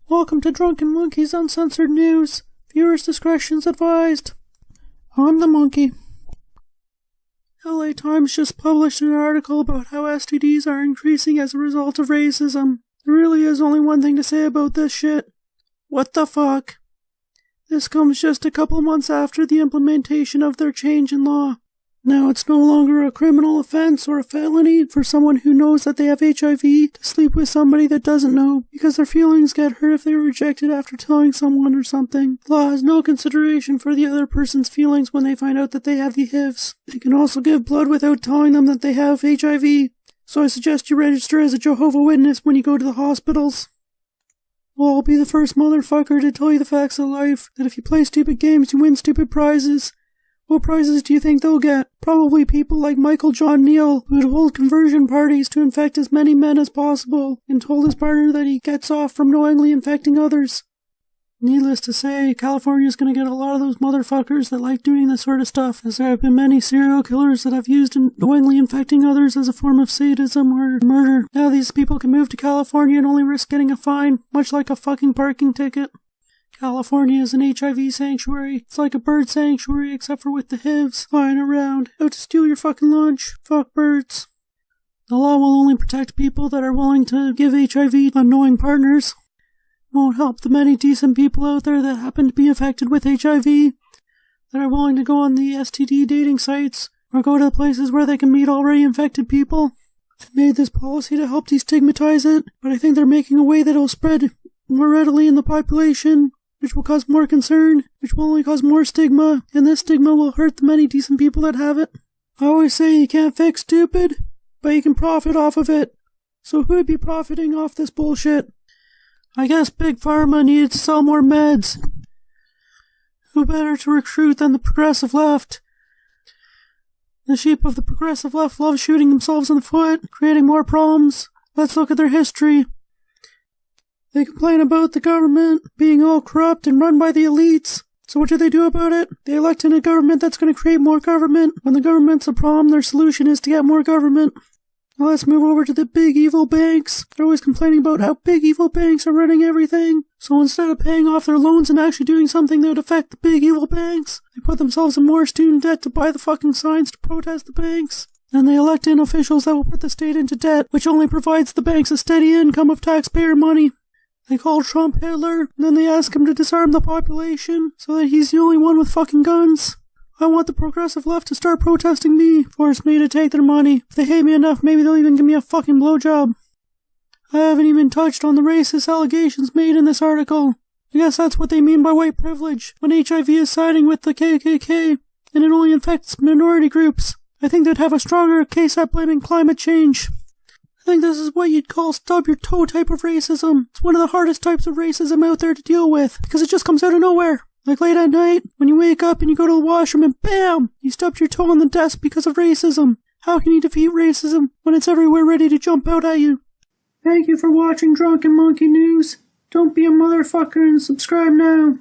Welcome to Drunken Monkey's Uncensored News. Viewers' discretion's advised. I'm the monkey. LA Times just published an article about how STDs are increasing as a result of racism. There really is only one thing to say about this shit. What the fuck? This comes just a couple months after the implementation of their change in law. Now it's no longer a criminal offense or a felony for someone who knows that they have HIV to sleep with somebody that doesn't know, because their feelings get hurt if they are rejected after telling someone or something. The law has no consideration for the other person's feelings when they find out that they have the HIVs. They can also give blood without telling them that they have HIV, so I suggest you register as a Jehovah's Witness when you go to the hospitals. Well, I'll be the first motherfucker to tell you the facts of life, that if you play stupid games you win stupid prizes. What prizes do you think they'll get? Probably people like Michael John Neal, who would hold conversion parties to infect as many men as possible, and told his partner that he gets off from knowingly infecting others. Needless to say, California's gonna get a lot of those motherfuckers that like doing this sort of stuff, as there have been many serial killers that have used knowingly infecting others as a form of sadism or murder. Now these people can move to California and only risk getting a fine, much like a fucking parking ticket. California is an HIV sanctuary. It's like a bird sanctuary except for with the HIVs flying around, out to steal your fucking lunch. Fuck birds. The law will only protect people that are willing to give HIV to unknowing partners. It won't help the many decent people out there that happen to be infected with HIV, that are willing to go on the STD dating sites, or go to places where they can meet already infected people. They made this policy to help destigmatize it, but I think they're making a way that it'll spread more readily in the population, which will cause more concern, which will only cause more stigma, and this stigma will hurt the many decent people that have it. I always say you can't fix stupid, but you can profit off of it. So who would be profiting off this bullshit? I guess Big Pharma needed to sell more meds. Who better to recruit than the progressive left? The sheep of the progressive left love shooting themselves in the foot, creating more problems. Let's look at their history. They complain about the government being all corrupt and run by the elites. So what do they do about it? They elect in a government that's going to create more government. When the government's a problem, their solution is to get more government. Now let's move over to the big evil banks. They're always complaining about how big evil banks are running everything. So instead of paying off their loans and actually doing something that would affect the big evil banks, they put themselves in more student debt to buy the fucking signs to protest the banks. And they elect in officials that will put the state into debt, which only provides the banks a steady income of taxpayer money. They call Trump Hitler, and then they ask him to disarm the population, so that he's the only one with fucking guns. I want the progressive left to start protesting me, force me to take their money. If they hate me enough, maybe they'll even give me a fucking blowjob. I haven't even touched on the racist allegations made in this article. I guess that's what they mean by white privilege, when HIV is siding with the KKK, and it only infects minority groups. I think they'd have a stronger case at blaming climate change. I think this is what you'd call stub your toe type of racism. It's one of the hardest types of racism out there to deal with, because it just comes out of nowhere. Like late at night, when you wake up and you go to the washroom and BAM! You stubbed your toe on the desk because of racism. How can you defeat racism when it's everywhere ready to jump out at you? Thank you for watching Drunken Monkey News. Don't be a motherfucker and subscribe now.